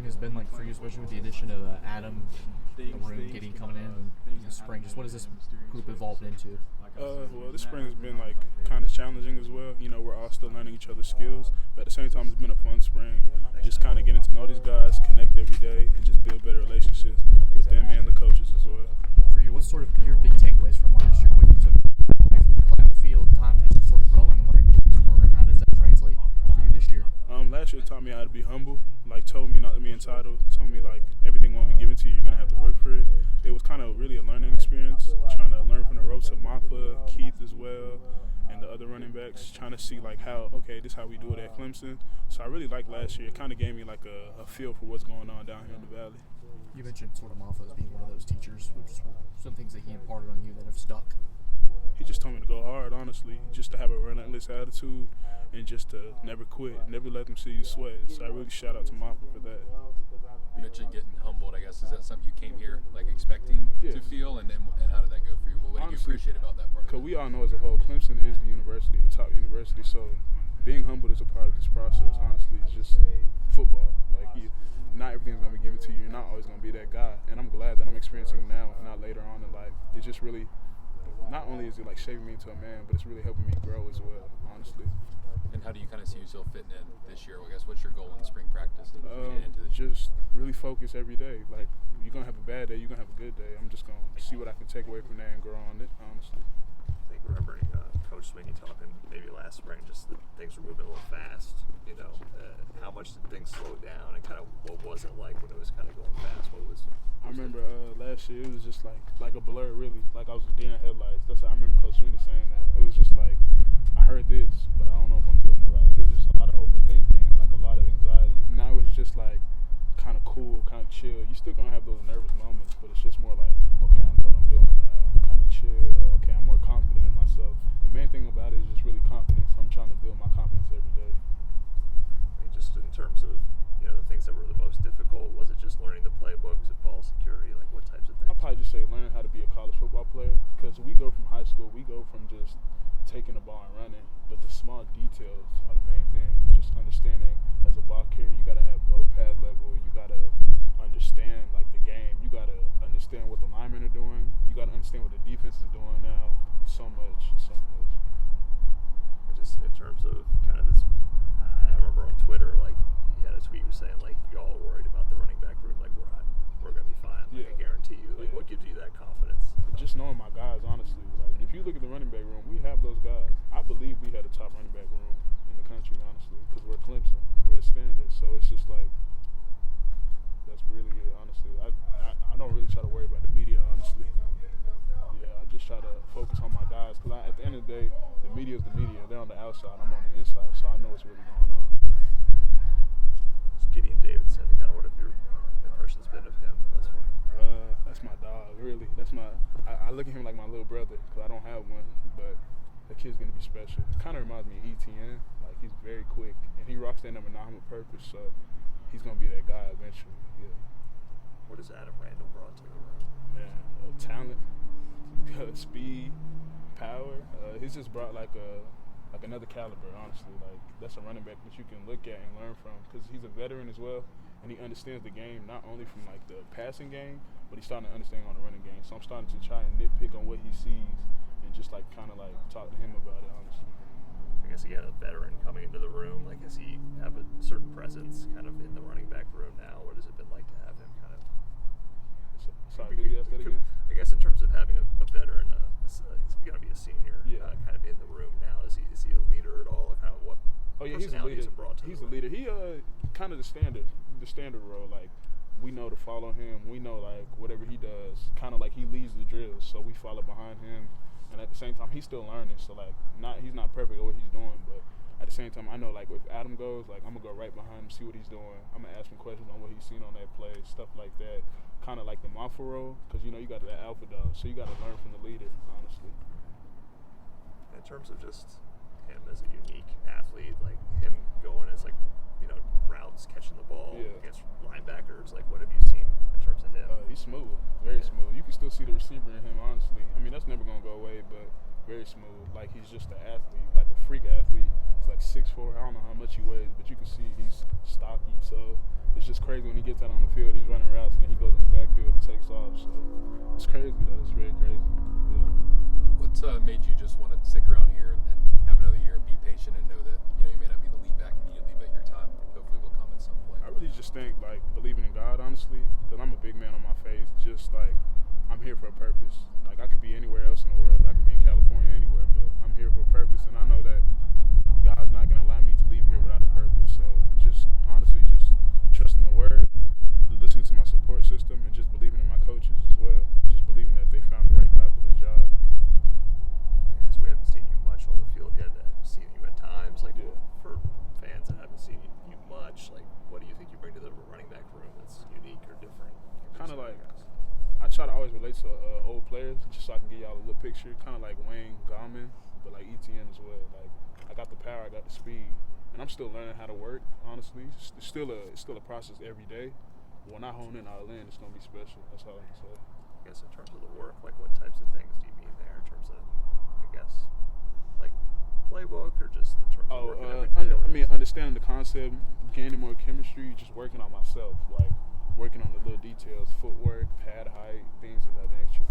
spring has been like for you, especially with the addition of Adam, the room, Gideon coming in the spring? Just what has this group evolved into? Well, this spring has been like kind of challenging as well. You know, we're all still learning each other's skills, but at the same time, it's been a fun spring. Just kind of getting to know these guys, connect every day, and just build better relationships with them and the coaches as well. For you, what's sort of your big takeaways from last year? What you took away from your play on the field, time and sort of growing and learning with this program? How does that translate for you this year? Last year taught me how to be humble. Like, told me not to be entitled. Told me like everything won't be given to you. You're gonna have to work for it. It was kind of really a learning experience. Trying to learn from the ropes of Mafah, Keith as well, and the other running backs. Trying to see like how this is how we do it at Clemson. So I really liked last year. It kind of gave me like a feel for what's going on down here in the Valley. You mentioned sort of Mafah as being one of those teachers. Some things that he imparted on you that have stuck. He just told me to go hard, honestly, just to have a relentless attitude and just to never quit, never let them see you sweat. So I really shout out to Mafah for that. You mentioned getting humbled, I guess. Is that something you came here like expecting to feel? And how did that go for you? What do you appreciate about that part? Because we all know as a whole, Clemson is the university, the top university. So being humbled is a part of this process, honestly. It's just football. Like, not everything's going to be given to you. You're not always going to be that guy. And I'm glad that I'm experiencing now, not later on in life. It's just really, not only is it like shaping me into a man, but it's really helping me grow as well, honestly. And how do you kind of see yourself fitting in this year? I guess what's your goal in spring practice? Just really focus every day. Like, you're going to have a bad day, you're going to have a good day. I'm just going to see what I can take away from that and grow on it, honestly. I think remembering Coach Sweeney talking maybe last spring, just that things were moving a little fast. You know, how much did things slow down, and kind of what was it like when it was kind of going fast? I remember last year it was just like a blur, really. Like I was a deer in headlights. That's how I remember Coach Sweeney saying that. It was just like, I heard this, but I don't know if I'm doing it right. It was just a lot of overthinking, like a lot of anxiety. Now it's just like kind of cool, kind of chill. You still gonna have those nervous moments, but it's just more like, okay, I know what I'm doing now. I'm kind of chill. Okay, I'm more confident in myself. The main thing about it is just really confidence. I'm trying to build my confidence every day. I mean, just in terms of, you know, the things that were the most difficult, was it just learning the playbook? Was it ball security? Like, what types of things? I'll probably just say learn how to be a college football player, because we go from high school, we go from just taking the ball and running, but the small details are the main thing. Just understanding as a ball carrier, you got to have low pad level, you got to understand like the game, you got to understand what the linemen are doing, you got to understand what the defense is doing now. It's so much. Just in terms of kind of this, I remember on Twitter, like, he had a tweet was saying, like, y'all are worried about the running back room, like, we're going to be fine. Like, I guarantee you. Like, what gives you that confidence? Just knowing my guys, honestly. Like, if you look at the running back room, we have those guys. I believe we had the top running back room in the country, honestly, because we're Clemson. We're the standard. So it's just like, that's really it, honestly. I don't really try to worry about the media, honestly. Yeah, I just try to focus on my guys, because at the end of the day, the media is the media. They're on the outside. I'm on the inside, so I know what's really going on. It's Gideon Davidson, kind of what have your impressions been of him thus far? That's my dog, really. I look at him like my little brother, because I don't have one, but that kid's going to be special. It kind of reminds me of ETN. Like, he's very quick, and he rocks that number 9 with purpose, so he's going to be that guy eventually, yeah. What has Adam Randall brought to the room? Man, talent, speed, power. He's just brought like another caliber, honestly. Like, that's a running back that you can look at and learn from, because he's a veteran as well, and he understands the game not only from like the passing game, but he's starting to understand on the running game. So I'm starting to try and nitpick on what he sees and just like kind of like talk to him about it, honestly. I guess he had a veteran coming into the room. Like, does he have a certain presence kind of in the running back room now? What has it been like to have him kind of? Sorry, could you ask that again? I guess in terms of having a veteran, he's going to be a senior, kind of in the room now. Is he a leader at all? Kind of what? Oh yeah, he's a leader. He's a leader. He kind of the standard role. Like, we know to follow him. We know like whatever he does, kind of like he leads the drills, so we follow behind him. And at the same time, he's still learning. So like, he's not perfect at what he's doing, but at the same time, I know like if Adam goes, like I'm gonna go right behind him, see what he's doing. I'm gonna ask him questions on what he's seen on that play, stuff like that. Kind of like the Mafah role, because you know you got that alpha dog, so you got to learn from the leader, honestly. In terms of just him as a unique athlete, like him going as like, you know, routes, catching the ball against linebackers, like what have you seen in terms of him? He's smooth, very smooth. You can still see the receiver in him, honestly. I mean, that's never gonna go away, but very smooth. Like, he's just an athlete, like a freak athlete. It's like 6'4". I don't know how much he weighs, but you can see he's stocky. So it's just crazy when he gets out on the field. He's running routes and then he goes in the backfield and takes off. So it's crazy though. It's very crazy. Yeah. What made you just want to stick around here and have another year and be patient and know that you may not be the lead back immediately, but your time hopefully will come at some point? I really just think like believing in God, honestly, because I'm a big man on my faith. Just like I'm here for a purpose. Like I could be anywhere else in the world. I could be in California, anywhere, but I'm here for a purpose, and I know that God's not gonna allow me to leave here without a purpose. So just honestly, just trusting the Word, listening to my support system, and just believing in my coaches as well. Just believing that they found the right guy for the job. I guess we haven't seen you much on the field yet. I've seen you at times. Like for fans that haven't seen you much, like what do you think you bring to the running back room that's unique or different? Kind of like I try to always relate to old players, just so I can get y'all a little picture. Kind of like Wayne Gallman, but like ETN as well. Like I got the power, I got the speed, and I'm still learning how to work. Honestly, it's still a process every day. But when I hone in, I'll land. It's gonna be special. That's all I can say. I guess in terms of the work, like what types of things do you mean there? In terms of, I guess, like playbook, or just in terms of working every day? Understanding the concept, gaining more chemistry, just working on myself, like working on the little details, footwork, pad height, things of that nature.